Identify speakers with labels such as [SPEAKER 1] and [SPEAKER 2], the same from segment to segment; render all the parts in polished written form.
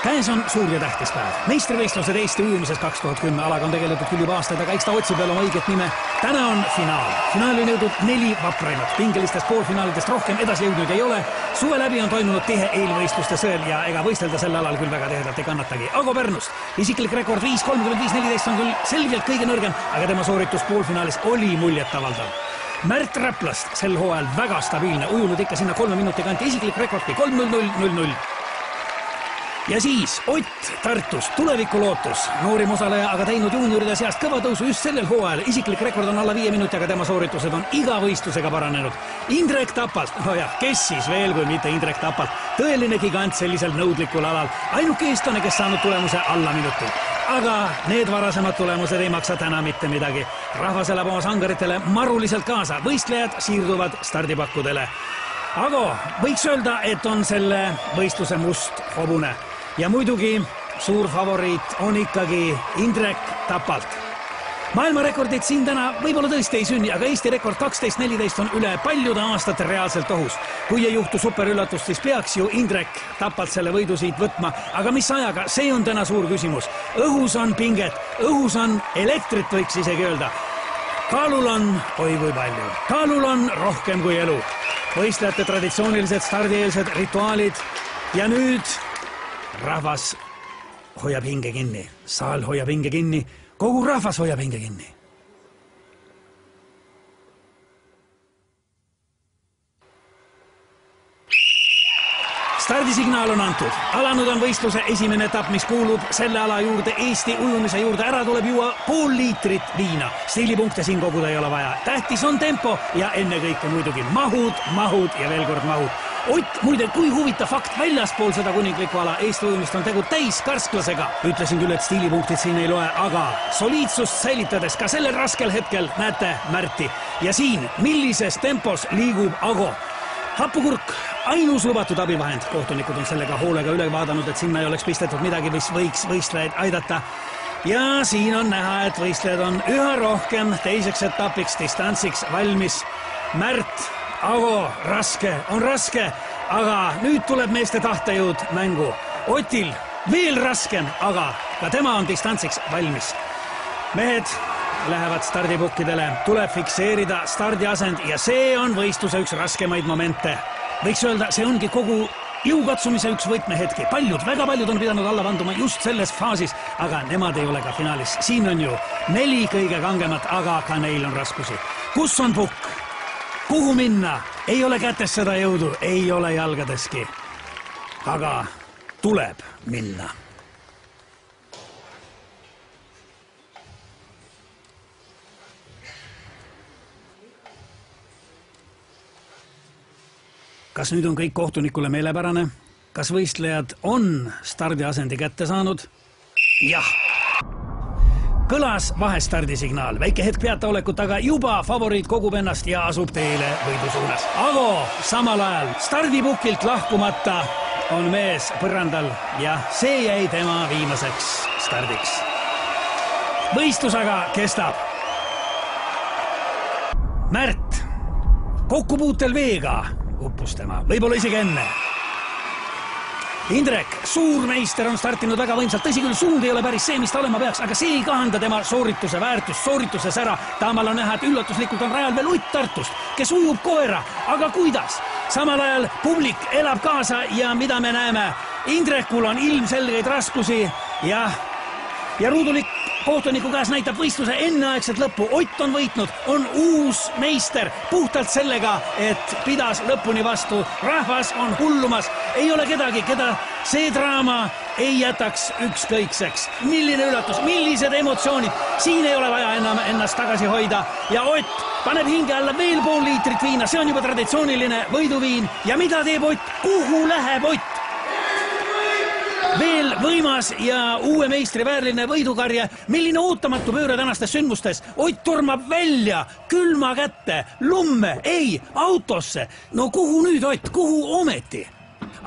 [SPEAKER 1] Käes on suur ja tähtis päev. Meistrivõistlused Eesti ujumises 2010 alaga on tegeletud küll juba aastaid, aga eks ta otsib veel oma õiget nime. Täna on finaal. Finaali on jõudnud 4 vapraimat. Pingelistest poolfinaalidest rohkem edasi jõudnud ei ole. Suve läbi on toimunud tihe eelvõistluste sõel ja ega võistelda sel alal küll väga tihedalt ei kannatagi. Ago Pärnust. Isiklik rekord 5.35.14 on küll selgelt kõige nõrgem, aga tema sooritus poolfinaalis oli muljetavaldav. Märt Raplast sel hooajal väga stabiilne, ujunud ikka sinna 3 minuti kanti, isiklik rekordki 3.00.00. Ja siis Ott Tartus, tulevikulootus, noorim osaleja, aga teinud juunioride seast kõva tõusu just sellel hooajal. Isiklik rekord on alla 5 minuti, aga tema sooritused on iga võistlusega paranenud. Indrek Tapalt, kes siis veel kui mitte Indrek Tapalt, tõeline gigant sellisel nõudlikul alal. Ainuke eestlane, kes saanud tulemuse alla minuti. Aga need varasemad tulemused ei maksa täna mitte midagi. Rahvas elab oma sangaritele maruliselt kaasa, võistlejad siirduvad stardipakkudele. Aga võiks öelda, et on selle võistluse must hobune. Ja muidugi suur favoriit on ikkagi Indrek Tapalt. Maailmarekordid siin täna võib-olla tõesti ei sünni, aga Eesti rekord 12.14 on üle paljude aastate reaalselt ohus. Kui ei juhtu superüllatust, siis peaks ju Indrek Tapalt selle võidu siit võtma. Aga mis ajaga, see on täna suur küsimus. Õhus on pinget, õhus on elektrit, võiks isegi öelda. Kaalul on, oi kui palju, kaalul on rohkem kui elu. Võistlejate traditsioonilised stardieelsed rituaalid ja nüüd rahvas hoiab hinge kinni, saal hoiab hinge kinni, kogu rahvas hoiab hinge kinni. Stardisignaal on antud. Alanud on võistluse esimene etapp, mis kuulub selle ala juurde, Eesti ujumise juurde. Ära tuleb juua pool liitrit viina. Stiilipunkte siin koguda ei ole vaja. Tähtis on tempo ja ennekõike muidugi mahud ja veel kord mahud. Ott, muide, kui huvitav fakt, väljaspool seda kuninglikku ala Eesti ujumist on tegu täis karsklasega. Ütlesin küll, et stiilipunktid siin ei loe, aga soliidsust säilitades ka sellel raskel hetkel näete Märti. Ja siin, millises tempos liigub Ago. Happukurk, ainus lubatud abivahend. Kohtunikud on sellega hoolega üle vaadanud, et sinna ei oleks pistetud midagi, mis võiks võistlejaid aidata. Ja siin on näha, et võistlejad on üha rohkem teiseks etapiks, distantsiks valmis. Märt, Ago, raske, on raske, aga nüüd tuleb meeste tahtejõud mängu. Otil veel raskem, aga ka tema on distantsiks valmis. Mehed lähevad stardipukkidele, tuleb fikseerida stardiasend ja see on võistluse üks raskemaid momente. Võiks öelda, see ongi kogu jõukatsumise üks võtmehetki. Väga paljud on pidanud alla vanduma just selles faasis, aga nemad ei ole ka finaalis. Siin on ju 4 kõige kangemat, aga ka neil on raskusi. Kus on pukk? Kuhu minna? Ei ole kätes seda jõudu, ei ole jalgadeski. Aga tuleb minna. Kas nüüd on kõik kohtunikule meelepärane? Kas võistlejad on stardiasendi kätte saanud? Jah! Kõlas vahestardisignaal. Väike hetk peataolekut, aga juba favoriit kogub ennast ja asub teile võidu suunas. Ago samal ajal stardipukilt lahkumata on mees põrandal ja see jäi tema viimaseks stardiks. Võistlus aga kestab. Märt kokkupuutel veega uppus tema, võib-olla isegi enne. Indrek, suurmeister on startinud väga võimsalt, tõsi küll, suund ei ole päris see, mis ta olema peaks, aga see ei kahanda tema soorituse väärtust, soorituse sära. Taamal on näha, et üllatuslikult on rajal veel Ott Tartust, kes ujub koera, aga kuidas? Samal ajal publik elab kaasa ja mida me näeme? Indrekul on ilmselgeid raskusi ja ruudulik kohtuniku käes näitab võistluse enneaegset lõppu. Ott on võitnud, on uus meister puhtalt sellega, et pidas lõpuni vastu. Rahvas on hullumas, ei ole kedagi, keda see draama ei jätaks ükskõikseks. Milline üllatus, millised emotsioonid, siin ei ole vaja enam ennast tagasi hoida ja Ott paneb hinge alla veel pool liitrit viina, see on juba traditsiooniline võiduviin ja mida teeb Ott, kuhu läheb Ott? Veel võimas ja uue meistri väärline võidukarje, milline ootamatu pööre tänastes sündmustes. Ott tormab välja, külma kätte, lumme, ei, autosse. No kuhu nüüd Ott, kuhu ometi?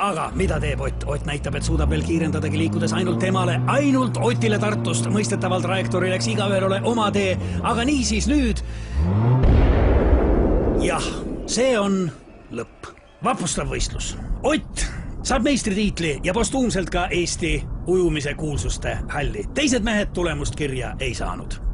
[SPEAKER 1] Aga mida teeb Ott? Ott näitab, et suudab veel kiirendadagi liikudes ainult temale, ainult Otile Tartust. Mõistetavalt trajektoori läks igaühel ole oma tee, aga niisiis nüüd. Jah, see on lõpp. Vapustav võistlus. Ott saab meistritiitli ja postuumselt ka Eesti ujumise kuulsuste halli. Teised mehed tulemust kirja ei saanud.